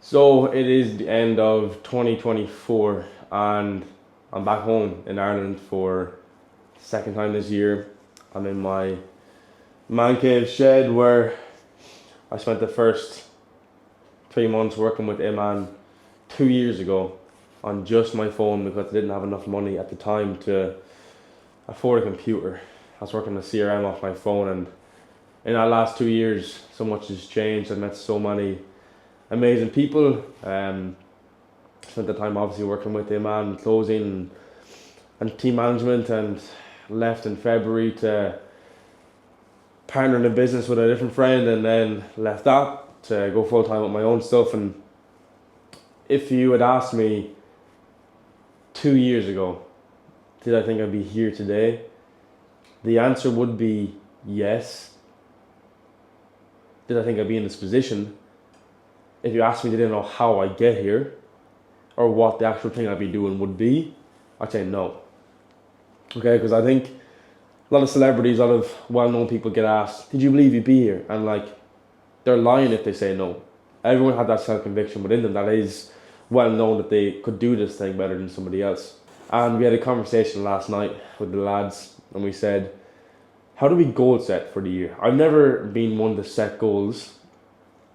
So it is the end of 2024 and I'm back home in Ireland for the second time this year. I'm in my man cave shed where I spent the first 3 months working with Iman 2 years ago on just my phone because I didn't have enough money at the time to afford a computer. I was working the CRM off my phone, and in that last 2 years so much has changed. I've met so many amazing people. Spent the time obviously working with him and closing and team management, and left in February to partner in a business with a different friend, and then left that to go full time with my own stuff. And if you had asked me 2 years ago, did I think I'd be here today? The answer would be yes. Did I think I'd be in this position? If you asked me, did I know how I get here or what the actual thing I'd be doing would be, I'd say no. Okay, because I think a lot of celebrities, a lot of well-known people get asked, did you believe you'd be here? And they're lying if they say no. Everyone had that self-conviction within them that is well known that they could do this thing better than somebody else. And we had a conversation last night with the lads, and we said, how do we goal set for the year? I've never been one to set goals.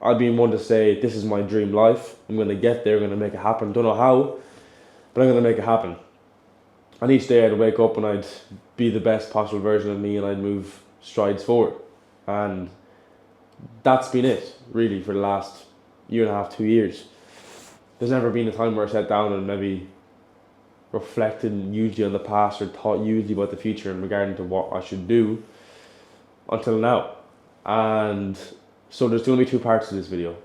I've been one to say, this is my dream life. I'm going to get there, I'm going to make it happen. Don't know how, but I'm going to make it happen. And each day I'd wake up and I'd be the best possible version of me, and I'd move strides forward. And that's been it, really, for the last year and a half, 2 years. There's never been a time where I sat down and maybe reflected usually on the past or thought usually about the future in regarding to what I should do until now. And so there's going to be two parts to this video.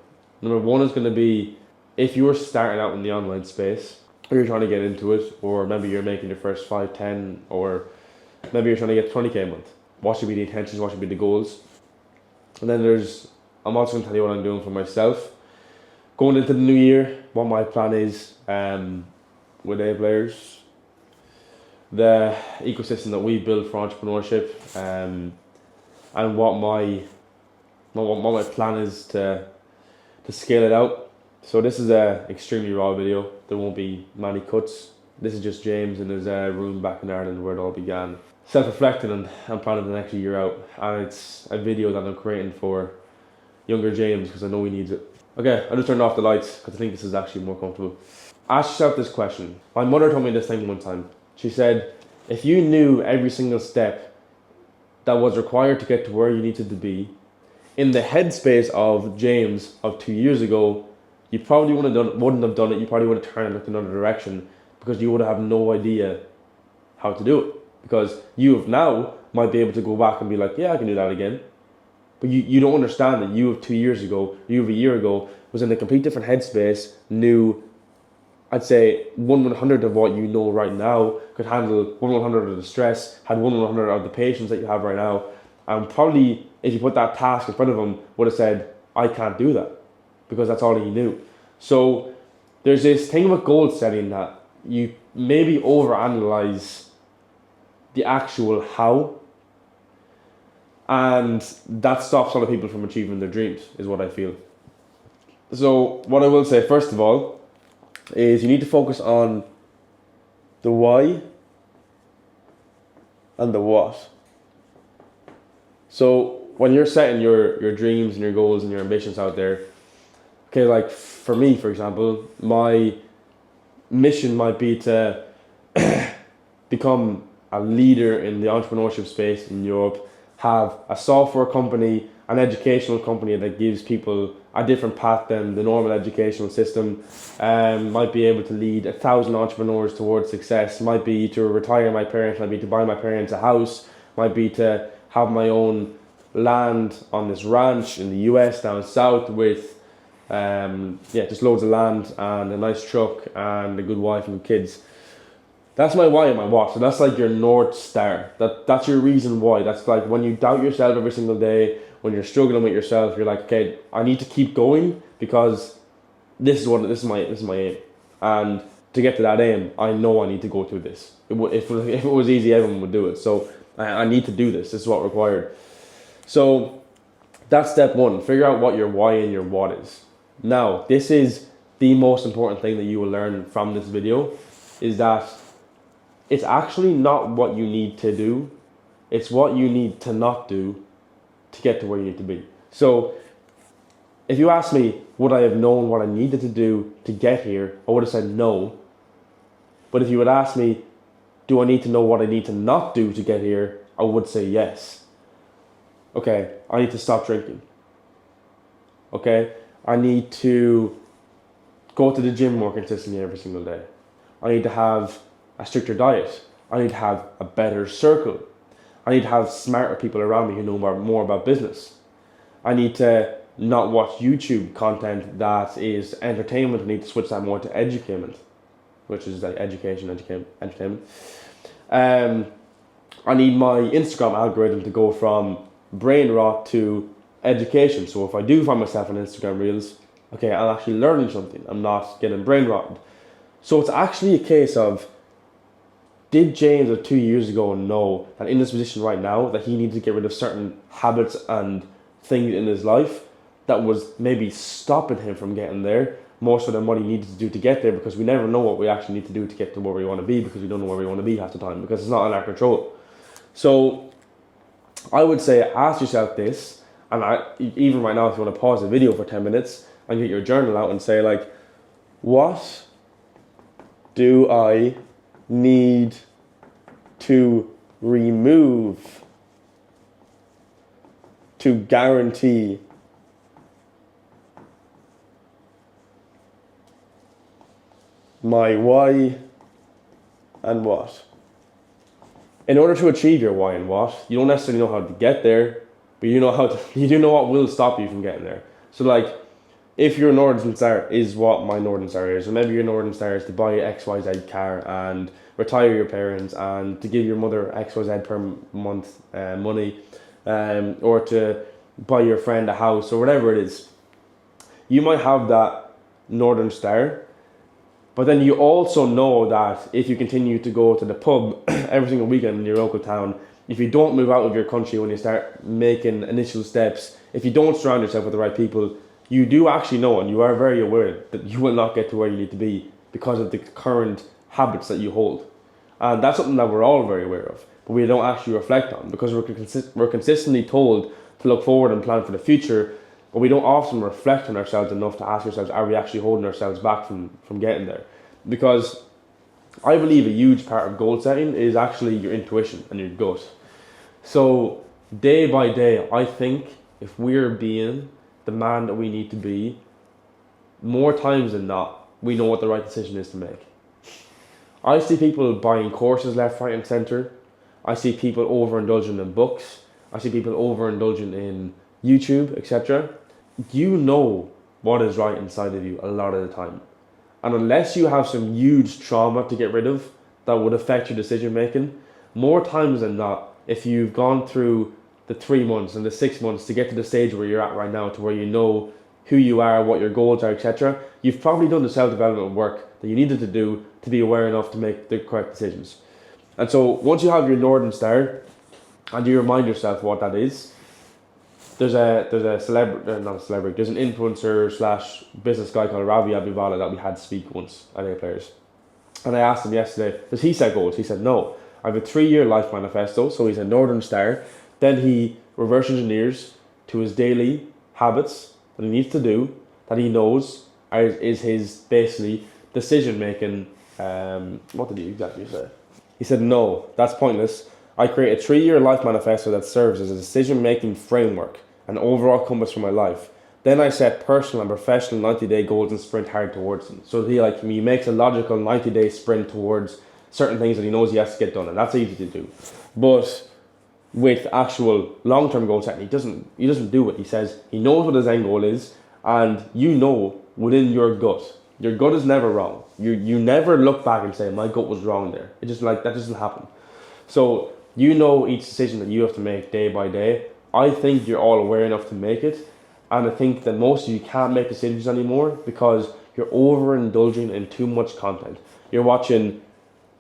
Number one is going to be, if you're starting out in the online space, or you're trying to get into it, or maybe you're making your first 5, 10, or maybe you're trying to get 20k a month, what should be the intentions, what should be the goals? And then I'm also going to tell you what I'm doing for myself going into the new year, what my plan is with A Players, the ecosystem that we build for entrepreneurship, and what my plan is to scale it out. So this is a extremely raw video. There won't be many cuts. This is just James in his room back in Ireland where it all began. Self-reflecting and planning the next year out. And it's a video that I'm creating for younger James because I know he needs it. Okay, I just turned off the lights because I think this is actually more comfortable. Ask yourself this question. My mother told me this thing one time. She said, if you knew every single step that was required to get to where you needed to be, in the headspace of James of 2 years ago, you probably wouldn't have done it. You probably would have turned and looked in another direction because you would have no idea how to do it. Because you of now might be able to go back and be like, yeah, I can do that again. But you don't understand that you of 2 years ago, you of a year ago, was in a complete different headspace, knew, I'd say, 1/100 of what you know right now, could handle 1/100 of the stress, had 1/100 of the patience that you have right now, and probably, if you put that task in front of him, would have said, I can't do that, because that's all he knew. So there's this thing with goal setting that you maybe overanalyze the actual how, and that stops a lot of people from achieving their dreams, is what I feel. So what I will say, first of all, is you need to focus on the why and the what. So when you're setting your dreams and your goals and your ambitions out there, okay, like for me, for example, my mission might be to become a leader in the entrepreneurship space in Europe, have a software company, an educational company that gives people a different path than the normal educational system, might be able to lead 1,000 entrepreneurs towards success, might be to retire my parents, might be to buy my parents a house, might be to have my own land on this ranch in the US down south with just loads of land and a nice truck and a good wife and kids. That's my why and my what. So that's like your North Star. That's your reason why. That's like when you doubt yourself every single day, when you're struggling with yourself, you're like, okay, I need to keep going because this is my aim. And to get to that aim, I know I need to go through this. If it was easy, everyone would do it. So I need to do this. This is what required. So that's step one. Figure out what your why and your what is. Now, this is the most important thing that you will learn from this video is that it's actually not what you need to do, it's what you need to not do to get to where you need to be. So if you ask me, would I have known what I needed to do to get here, I would have said no. But if you would ask me, do I need to know what I need to not do to get here, I would say yes. Okay, I need to stop drinking. Okay, I need to go to the gym more consistently every single day. I need to have a stricter diet. I need to have a better circle. I need to have smarter people around me who know more about business. I need to not watch YouTube content that is entertainment. I need to switch that more to edutainment, which is like entertainment. I need my Instagram algorithm to go from brain rot to education. So if I do find myself on Instagram Reels, okay, I'm actually learning something. I'm not getting brain rotted. So it's actually a case of, did James of 2 years ago know that in this position right now that he needed to get rid of certain habits and things in his life that was maybe stopping him from getting there, more so than what he needed to do to get there, because we never know what we actually need to do to get to where we want to be, because we don't know where we want to be half the time, because it's not in our control. So I would say ask yourself this, and even right now if you want to pause the video for 10 minutes and get your journal out and say like, what do I need to remove to guarantee my why and what? In order to achieve your why and what, you don't necessarily know how to get there, but you do know what will stop you from getting there. So like, if your Northern Star is what my Northern Star is, or maybe your Northern Star is to buy XYZ car and retire your parents and to give your mother XYZ per month money, or to buy your friend a house or whatever it is, you might have that Northern Star. But then you also know that if you continue to go to the pub every single weekend in your local town, if you don't move out of your country when you start making initial steps, if you don't surround yourself with the right people, you do actually know, and you are very aware, that you will not get to where you need to be because of the current habits that you hold. And that's something that we're all very aware of, but we don't actually reflect on, because we're consistently told to look forward and plan for the future, but we don't often reflect on ourselves enough to ask ourselves, are we actually holding ourselves back from getting there? Because I believe a huge part of goal setting is actually your intuition and your gut. So day by day, I think if we're being the man that we need to be, more times than not, we know what the right decision is to make. I see people buying courses left, right and centre. I see people overindulging in books. I see people overindulging in YouTube, etc. You know what is right inside of you a lot of the time. And unless you have some huge trauma to get rid of that would affect your decision making, more times than not, if you've gone through the 3 months and the 6 months to get to the stage where you're at right now, to where you know who you are, what your goals are, etc., you've probably done the self-development work that you needed to do to be aware enough to make the correct decisions. And so once you have your Northern Star and you remind yourself what that is, there's a celebrity, not a celebrity, there's an influencer slash business guy called Ravi Abivala that we had speak once at A Players. And I asked him yesterday, does he set goals? He said, no, I have a 3-year life manifesto. So he's a Northern Star. Then he reverse engineers to his daily habits that he needs to do, that he knows is his basically decision making. What did he exactly say? He said, no, that's pointless. I create a 3-year life manifesto that serves as a decision-making framework, an overall compass for my life. Then I set personal and professional 90-day goals and sprint hard towards them. So he makes a logical 90-day sprint towards certain things that he knows he has to get done, and that's easy to do. But with actual long-term goal setting, he doesn't do it. He says he knows what his end goal is, and you know within your gut. Your gut is never wrong. You never look back and say, my gut was wrong there. It just that doesn't happen. So you know each decision that you have to make day by day. I think you're all aware enough to make it. And I think that most of you can't make decisions anymore because you're overindulging in too much content. You're watching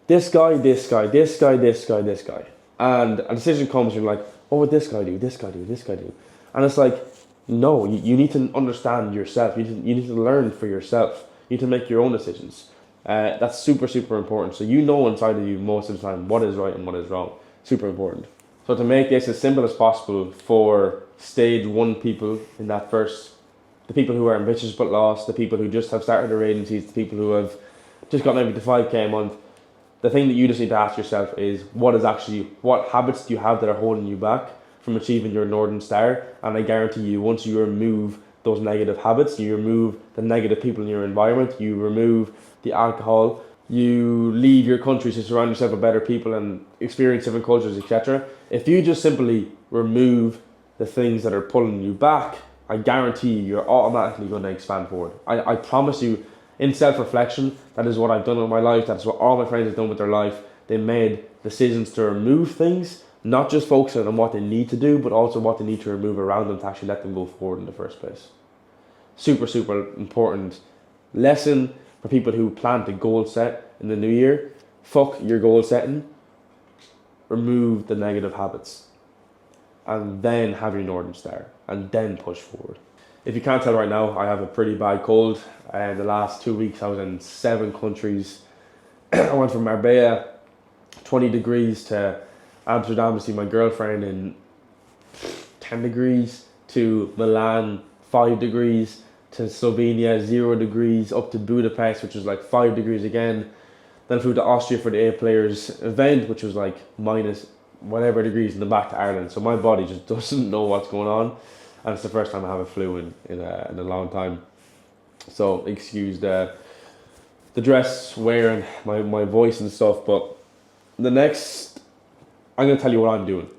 this guy, this guy, this guy, this guy, this guy. And a decision comes and you're like, what would this guy do, this guy do, this guy do? And it's like, no, you need to understand yourself. You need to learn for yourself. You need to make your own decisions. That's super, super important. So you know inside of you most of the time what is right and what is wrong. Super important. So to make this as simple as possible for stage one people in that first, the people who are ambitious but lost, the people who just have started their agencies, the people who have just got maybe to 5k a month, the thing that you just need to ask yourself is what habits do you have that are holding you back from achieving your Northern Star? And I guarantee you, once you remove those negative habits, you remove the negative people in your environment, you remove the alcohol, you leave your country to surround yourself with better people and experience different cultures, etc. If you just simply remove the things that are pulling you back, I guarantee you're automatically going to expand forward. I promise you, in self-reflection, that is what I've done in my life, that's what all my friends have done with their life. They made decisions to remove things, not just focusing on what they need to do, but also what they need to remove around them to actually let them go forward in the first place. Super, super important lesson for people who plan to goal set in the new year. Fuck your goal setting. Remove the negative habits. And then have your Northern Star. And then push forward. If you can't tell right now, I have a pretty bad cold. In the last 2 weeks, I was in 7 countries. I went from Marbella, 20 degrees, to Amsterdam to see my girlfriend in 10 degrees, to Milan, 5 degrees, to Slovenia, 0 degrees, up to Budapest, which was like 5 degrees again. Then flew to Austria for the A players event, which was like minus whatever degrees, and then back to Ireland. So my body just doesn't know what's going on. And it's the first time I have a flu in a long time. So excuse the dress wearing, my voice and stuff. But the next, I'm going to tell you what I'm doing.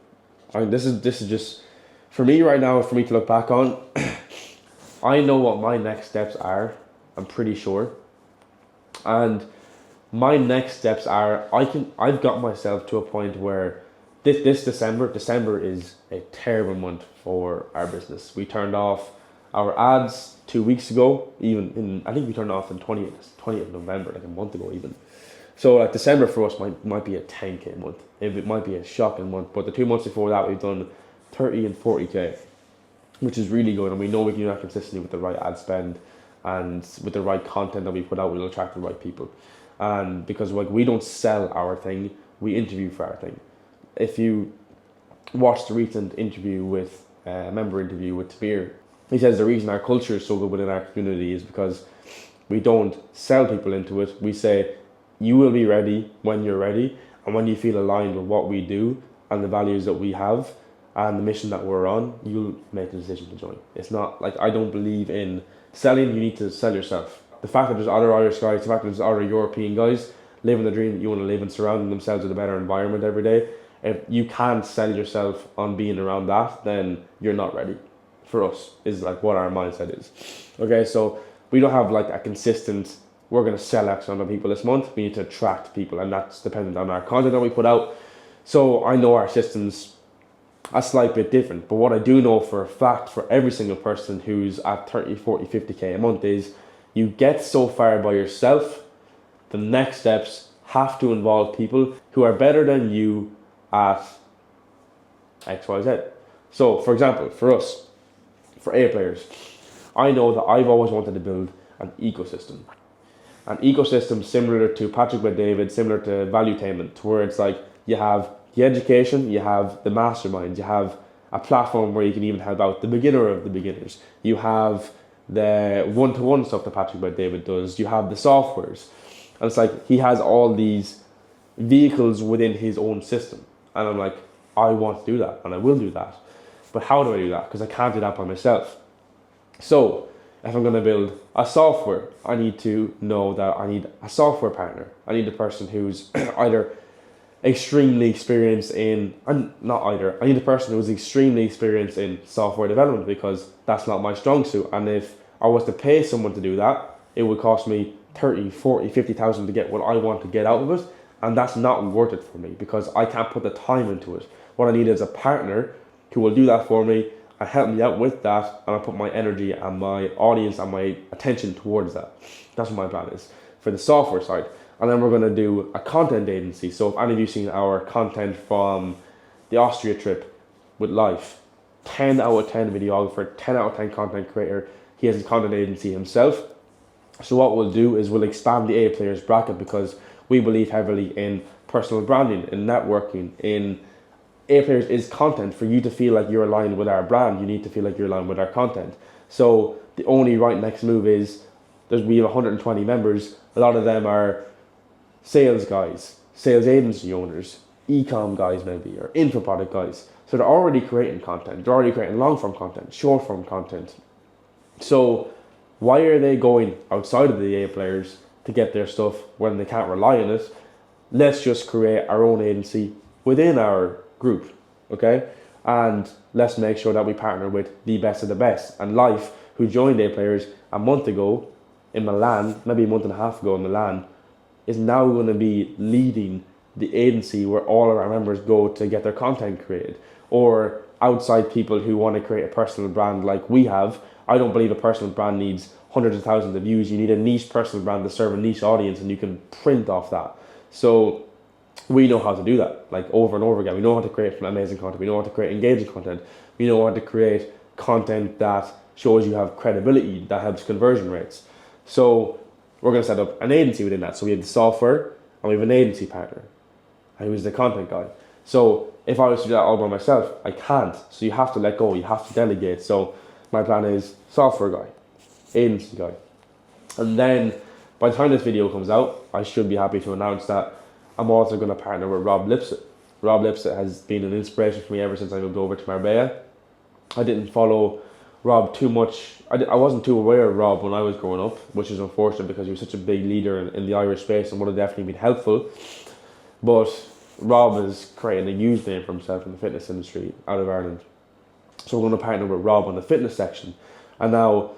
This is just, for me right now, for me to look back on, I know what my next steps are. I'm pretty sure. And my next steps are, I've got myself to a point where this December is a terrible month for our business. We turned off our ads 2 weeks ago, I think we turned off on 20th of November, like a month ago even. So like December for us might be a 10k month. It might be a shocking month, but the 2 months before that we've done 30 and 40k, which is really good, and we know we can do that consistently with the right ad spend and with the right content that we put out, we'll attract the right people. And because like we don't sell our thing, we interview for our thing. If you watch the recent interview with member interview with Tabir, he says the reason our culture is so good within our community is because we don't sell people into it. We say you will be ready when you're ready, and when you feel aligned with what we do and the values that we have and the mission that we're on, you'll make a decision to join. It's not like, I don't believe in selling. You need to sell yourself. The fact that there's other Irish guys, the fact that there's other European guys living the dream that you want to live and surrounding themselves with a better environment every day, if you can't sell yourself on being around that, then you're not ready. For us, is like what our mindset is. Okay, so we don't have like a consistent, we're going to sell X amount of people this month. We need to attract people, and that's dependent on our content that we put out. So I know our system's a slight bit different, but what I do know for a fact for every single person who's at 30, 40, 50k a month is you get so far by yourself, the next steps have to involve people who are better than you at XYZ. So for example, for us, for A players, I know that I've always wanted to build an ecosystem. An ecosystem similar to Patrick Bet-David, similar to Valuetainment, where it's like you have the education, you have the masterminds, you have a platform where you can even help out the beginner of the beginners. You have the one-to-one stuff that Patrick Bet-David does. You have the softwares. And it's like he has all these vehicles within his own system. And I'm like, I want to do that, and I will do that. But how do I do that? Because I can't do that by myself. So if I'm going to build a software, I need to know that I need a software partner. I need a person who's either extremely experienced in, and not either, I need a person who's extremely experienced in software development, because that's not my strong suit. And if I was to pay someone to do that, it would cost me 30, 40, 50,000 to get what I want to get out of it. And that's not worth it for me, because I can't put the time into it. What I need is a partner who will do that for me and help me out with that, and I put my energy and my audience and my attention towards that. That's what my plan is for the software side. And then we're going to do a content agency. So if any of you seen our content from the Austria trip with Life, 10 out of 10 videographer, 10 out of 10 content creator, he has a content agency himself. So what we'll do is we'll expand the A players bracket because we believe heavily in personal branding, in networking, in A players is content. For you to feel like you're aligned with our brand, you need to feel like you're aligned with our content. So the only right next move is we have 120 members. A lot of them are sales guys, sales agency owners, e-com guys maybe, or info product guys. So they're already creating content. They're already creating long form content, short form content. So why are they going outside of the A players to get their stuff when they can't rely on it? Let's just create our own agency within our group, okay? And let's make sure that we partner with the best of the best. And Life, who joined A players a month ago in Milan, maybe a month and a half ago in Milan, is now going to be leading the agency where all of our members go to get their content created. Or outside people who want to create a personal brand like we have. I don't believe a personal brand needs hundreds of thousands of views. You need a niche personal brand to serve a niche audience, and you can print off that. So we know how to do that, like over and over again. We know how to create amazing content. We know how to create engaging content. We know how to create content that shows you have credibility, that helps conversion rates. So we're going to set up an agency within that. So we have the software and we have an agency partner who's the content guy. So if I was to do that all by myself, I can't. So you have to let go. You have to delegate. So my plan is software guy, agency guy. And then by the time this video comes out, I should be happy to announce that I'm also going to partner with Rob Lipsett. Rob Lipsett has been an inspiration for me ever since I moved over to Marbella. I didn't follow Rob too much. I wasn't too aware of Rob when I was growing up, which is unfortunate because he was such a big leader in the Irish space and would have definitely been helpful. But Rob is creating a huge name for himself in the fitness industry out of Ireland. So we're going to partner with Rob on the fitness section. And now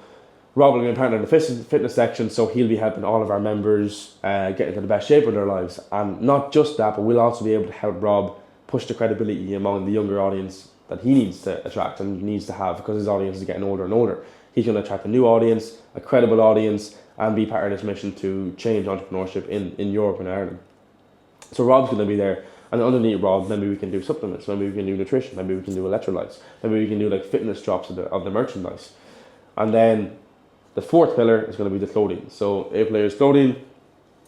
Rob will be a partner in the fitness section, so he'll be helping all of our members get into the best shape of their lives. And not just that, but we'll also be able to help Rob push the credibility among the younger audience that he needs to attract and needs to have, because his audience is getting older and older. He's going to attract a new audience, a credible audience, and be part of this mission to change entrepreneurship in Europe and Ireland. So Rob's going to be there, and underneath Rob, maybe we can do supplements, maybe we can do nutrition, maybe we can do electrolytes, maybe we can do like fitness drops of the merchandise. And then the fourth pillar is going to be the clothing. So A Players Clothing,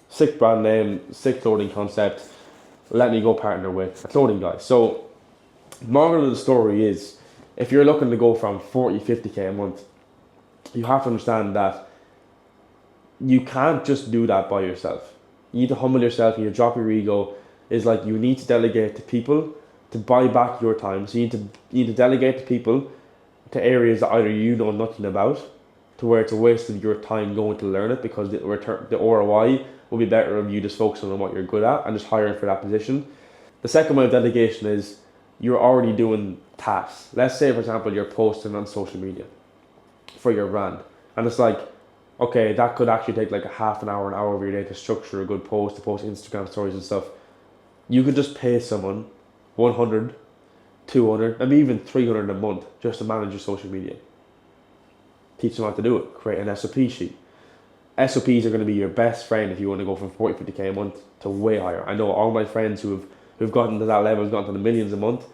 sick brand name, sick clothing concept. Let me go partner with a clothing guy. So moral of the story is, if you're looking to go from 40, 50k a month, you have to understand that you can't just do that by yourself. You need to humble yourself, you need to drop your ego. It's like you need to delegate to people to buy back your time. So you need to delegate to people to areas that either you know nothing about, to where it's a waste of your time going to learn it, because the ROI will be better if you just focusing on what you're good at and just hiring for that position. The second way of delegation is you're already doing tasks. Let's say, for example, you're posting on social media for your brand, and it's like, okay, that could actually take like a half an hour of your day to structure a good post, to post Instagram stories and stuff. You could just pay someone 100, 200, maybe even 300 a month just to manage your social media. Teach them how to do it. Create an SOP sheet. SOPs are going to be your best friend if you want to go from 40, 50k a month to way higher. I know all my friends who've gotten to that level, who've gotten to the millions a month,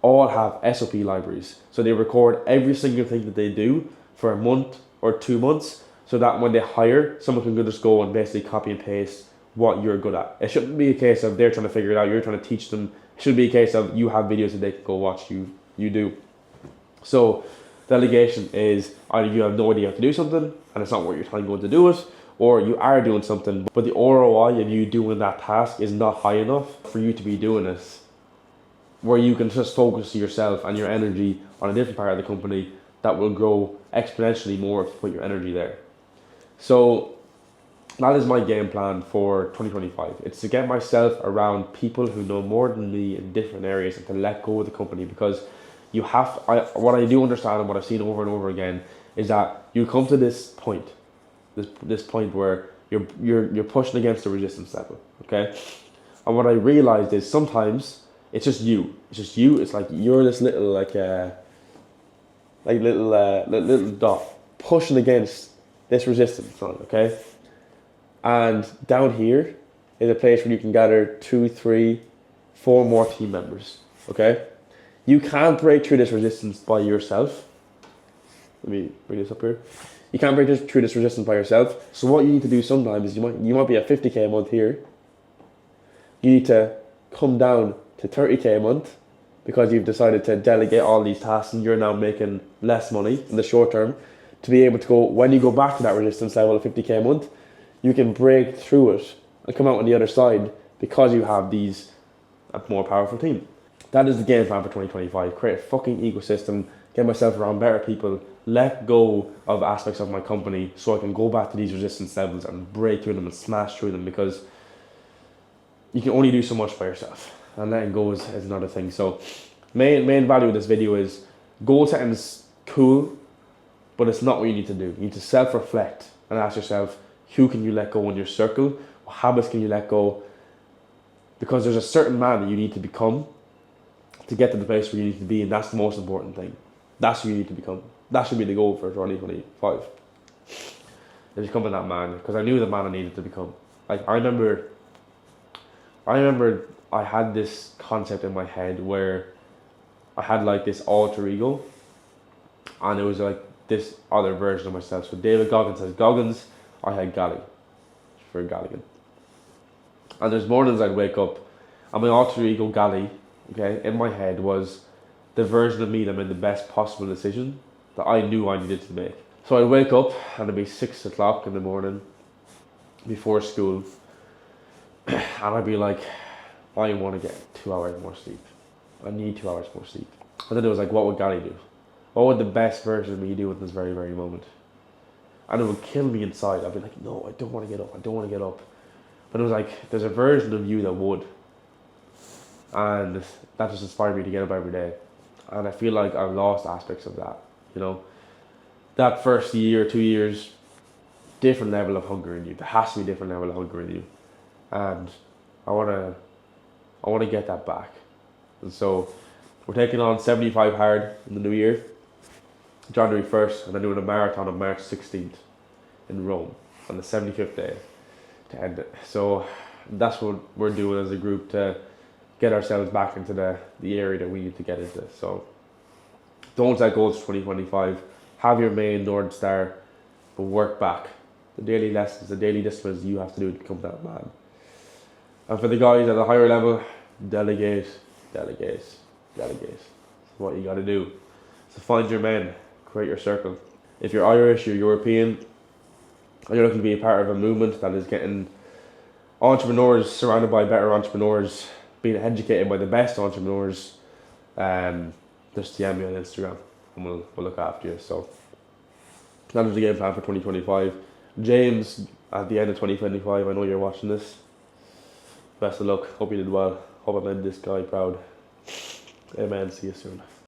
all have SOP libraries. So they record every single thing that they do for a month or 2 months, so that when they hire, someone can just go and basically copy and paste what you're good at. It shouldn't be a case of they're trying to figure it out, you're trying to teach them. It should be a case of you have videos that they can go watch you do. So delegation is either you have no idea how to do something and it's not worth your time going to do it, or you are doing something but the ROI of you doing that task is not high enough for you to be doing it, where you can just focus yourself and your energy on a different part of the company that will grow exponentially more if you put your energy there. So that is my game plan for 2025. It's to get myself around people who know more than me in different areas and to let go of the company, because what I do understand and what I've seen over and over again is that you come to this point where you're pushing against the resistance level, okay? And what I realized is sometimes it's just you. It's like you're this little little dot pushing against this resistance on, okay? And down here is a place where you can gather 2, 3, 4 more team members, okay? You can't break through this resistance by yourself. Let me bring this up here. You can't break through this resistance by yourself. So what you need to do sometimes is you might be at 50k a month here. You need to come down to 30k a month because you've decided to delegate all these tasks and you're now making less money in the short term, to be able to go, when you go back to that resistance level of 50k a month, you can break through it and come out on the other side because you have a more powerful team. That is the game plan for 2025. Create a fucking ecosystem, get myself around better people, let go of aspects of my company so I can go back to these resistance levels and break through them and smash through them, because you can only do so much by yourself, and letting go is another thing. So main value of this video is goal setting is cool, but it's not what you need to do. You need to self-reflect and ask yourself, who can you let go in your circle? What habits can you let go? Because there's a certain man that you need to become to get to the place where you need to be, and that's the most important thing. That's who you need to become. That should be the goal for 2025. Is becoming that man, because I knew the man I needed to become. Like I remember I had this concept in my head where I had like this alter ego, and it was like this other version of myself. So David Goggins has Goggins, I had Galley for Galligan. And there's mornings I'd wake up and my alter ego Galley, okay, in my head was the version of me that made the best possible decision that I knew I needed to make. So I'd wake up and it'd be 6 o'clock in the morning before school, and I'd be like, I want to get 2 hours more sleep. I need 2 hours more sleep. And then it was like, what would Gary do? What would the best version of me do at this very, very moment? And it would kill me inside. I'd be like, no, I don't want to get up. I don't want to get up. But it was like, there's a version of you that would. And that just inspired me to get up every day. And I feel like I've lost aspects of that, you know. That first year, 2 years, different level of hunger in you. There has to be a different level of hunger in you. And I want to get that back. And so we're taking on 75 hard in the new year, January 1st, and then doing a marathon on March 16th in Rome on the 75th day to end it. So that's what we're doing as a group to get ourselves back into the area that we need to get into. So don't set goals for 2025. Have your main North Star, but work back. The daily lessons, the daily disciplines you have to do to become that man. And for the guys at a higher level, delegate. That's what you got to do. So find your men, create your circle. If you're Irish, you're European, and you're looking to be a part of a movement that is getting entrepreneurs surrounded by better entrepreneurs, being educated by the best entrepreneurs, just DM me on Instagram and we'll look after you. So that is the game plan for 2025. James, at the end of 2025, I know you're watching this. Best of luck. Hope you did well. Hope I made this guy proud. Amen. See you soon.